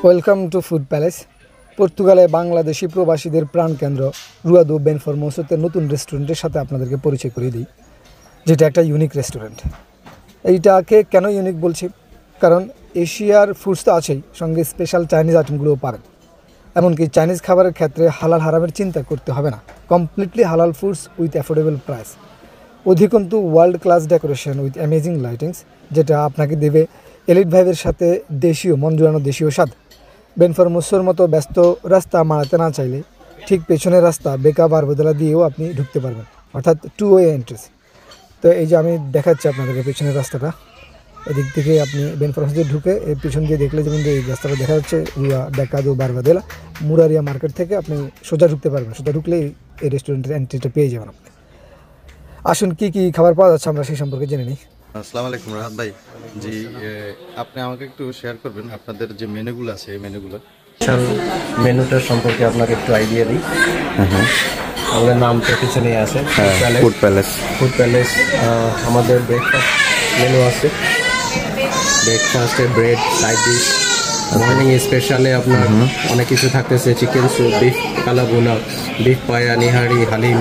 Welcome to food palace. পর্তুগালে বাংলাদেশি প্রবাসীদের প্রাণকেন্দ্র রুয়া দো বেনফরমোসোতে নতুন রেস্টুরেন্টের সাথে আপনাদেরকে পরিচয় করিয়ে দিই, যেটা একটা ইউনিক রেস্টুরেন্ট। এইটাকে কেন ইউনিক বলছি, কারণ এশিয়ার ফুডস তো আছেই, সঙ্গে স্পেশাল চাইনিজ আইটেমগুলোও পাবেন। এমনকি চাইনিজ খাবারের ক্ষেত্রে হালাল হারামের চিন্তা করতে হবে না, কমপ্লিটলি হালাল ফুডস উইথ অ্যাফোর্ডেবল প্রাইস। অধিকন্তু world class decoration with amazing lightings, যেটা আপনাকে দেবে এলিট ভাইবের সাথে দেশীয় মন জুড়ানো দেশীয় স্বাদ। বেনফরমোসোর মতো ব্যস্ত রাস্তা মারাতে না চাইলে ঠিক পেছনের রাস্তা বেকা বারবোদলা দিয়েও আপনি ঢুকতে পারবেন, অর্থাৎ 2 ওয়ে এন্ট্রেন্স। তো এই যে আমি দেখাচ্ছি আপনাদেরকে পেছনের রাস্তাটা, এদিক থেকে আপনি বেনফরমোসে ঢুকে এর পিছন দিয়ে দেখলে যেমন এই রাস্তাটা দেখা যাচ্ছে রুয়া বেকা দো বারবোদলা মুরারিয়া মার্কেট থেকে আপনি সোজা ঢুকতে পারবেন। সোজা ঢুকলেই এই রেস্টুরেন্টের এন্ট্রিটা পেয়ে যাবেন আপনি। আসুন কী কী খাবার পাওয়া যাচ্ছে আমরা সেই সম্পর্কে জেনে নিই। আসসালামু আলাইকুম রাহাত ভাই। জি, আপনি আমাকে একটু শেয়ার করবেন আপনাদের যে মেনুগুলো আছে এই মেনুগুলো। মেনুটার সম্পর্কে আপনাকে একটু আইডিয়া দিই। আমাদের নাম তো পিছনেই আছে, ফুড প্যালেস। ফুড প্যালেস আমাদের ব্রেকফাস্ট মেনু আছে। ব্রেকফাস্টে ব্রেড, সাইড ডিশ, মর্নিং স্পেশালে আপনার অনেক কিছু থাকতেছে, chicken soup, beef kalabhuna, beef paya, nihari, haleem.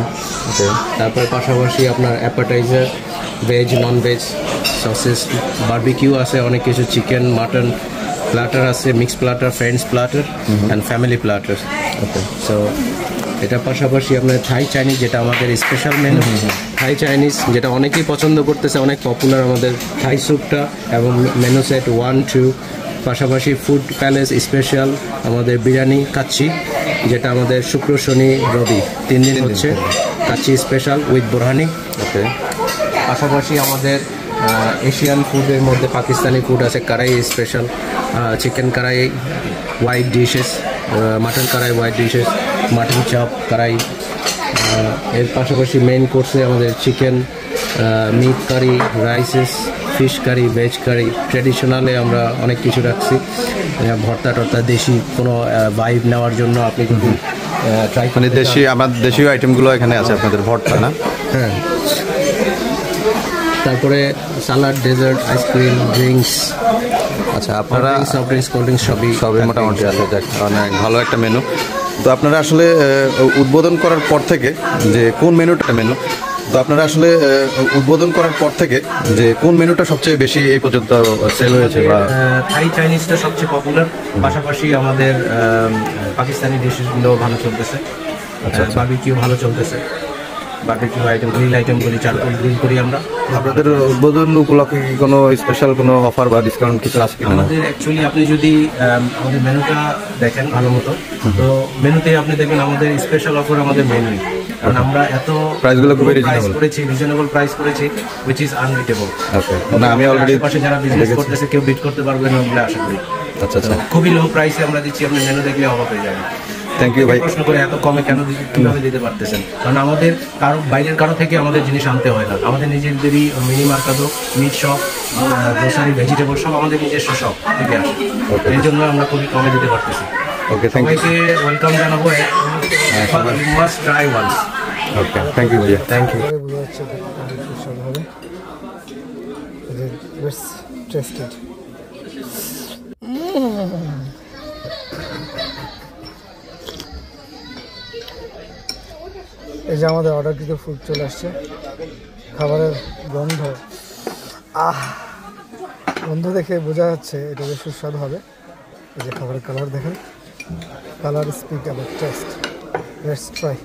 তারপর পাশাপাশি আপনার appetizer, veg, non veg, sauces, barbecue আছে, অনেক কিছু চিকেন, মাটন প্লাটার আছে, mix platter, friends platter and family platter. Okay, so এটার পাশাপাশি আপনার থাই চাইনিজ, যেটা আমাদের স্পেশাল মেনু। থাই চাইনিজ যেটা অনেকেই পছন্দ করতেছে, অনেক পপুলার আমাদের থাই স্যুপটা, এবং মেনু সেট 1, 2। পাশাপাশি ফুড প্যালেস স্পেশাল আমাদের বিরিয়ানি কাচ্চি, যেটা আমাদের শুক্র, শনি, রবি 3 দিন হচ্ছে kacchi special with borhani. Okay, পাশাপাশি আমাদের এশিয়ান ফুডের মধ্যে পাকিস্তানি ফুড আছে, karai special, chicken karai, white dishes, mutton karai, white dishes, mutton chop, karai. এর পাশাপাশি মেইন কোর্সে আমাদের chicken, meat curry, rices, fish curry, veg curry. ট্র্যাডিশনালে আমরা অনেক কিছু রাখছি, ভর্তা টর্তা, দেশি কোনো ভাইব নেওয়ার জন্য আপনি যদি ট্রাই মানে দেশি, আমার দেশীয় আইটেমগুলো এখানে আছে আপনাদের ভর্তা না? হ্যাঁ। তারপরে সালাড, ডেজার্ট, আইসক্রিম, ড্রিঙ্কস। আচ্ছা, আপনারা সফট ড্রিঙ্কস, কোল্ড ড্রিঙ্কস সবই মোটামুটি আছে। অনেক ভালো একটা মেনু। তো আপনারা আসলে উদ্বোধন করার পর থেকে যে কোন মেনুটা তো আপনারা আসলে উদ্বোধন করার পর থেকে যে কোন মেনুটা সবচেয়ে বেশি এই পর্যন্ত সেল হয়েছে? বা থাই চাইনিজটা সবচেয়ে পপুলার, পাশাপাশি আমাদের পাকিস্তানি ডিশগুলো ভালো চলতেছে। আচ্ছা, বারবিকিউ ভালো চলতেছে, বারবিকিউ আইটেম, গ্রিল আইটেমগুলি চারকোল গ্রিল করি আমরা। আপনাদের উদ্বোধন উপলক্ষে কি কোনো স্পেশাল কোনো অফার বা ডিসকাউন্ট কিছু আছে কিনা? আমাদের অ্যাকচুয়ালি আপনি যদি আমাদের মেনুটা দেখেন ভালো মতো, তো মেনুতে আপনি দেখবেন আমাদের স্পেশাল অফার আমাদের মেনুই, কারণ আমরা এত প্রাইসগুলো খুবই রিজনেবল প্রাইস করেছি, হুইচ ইজ আনবিটেবল। ওকে, না আমি অলরেডি পাশে যারা বিজনেস করতেছে কেউ বিট করতে পারবে না বলে আশা করি। আচ্ছা আচ্ছা, খুবই লো প্রাইসে আমরা দিচ্ছি, আপনি মেনু দেখলে অবাক হয়ে যাবেন। থ্যাংক ইউ ভাই। প্রশ্ন করে এত কমে কেন কিভাবে দিতে পারতেছেন? কারণ আমাদের বাইরের কারো থেকে আমাদের জিনিস আনতে হয় না, আমাদের নিজেদেরই মিনি মার্কেটও, মিট শপ, গ্রোসারি, ভেজিটেবল সব আমাদের নিজস্ব শপ থেকে আসে। এই জন্য আমরা খুবই কমে দিতে পারতেছি। Okay, thank you. সবাইকে ওয়েলকাম জানাবো, must try once. Okay, thank you ভাইয়া। Thank you. বোঝা যাচ্ছে সুস্বাদু হবে, টেস্টেড। এই যে আমাদের অর্ডারকৃত ফুড চলে আসছে, খাবারের গন্ধ দেখে বোঝা যাচ্ছে এটা বেশ সুস্বাদু হবে। এই যে খাবারের কালার দেখেন, colour speak about test. Let's try.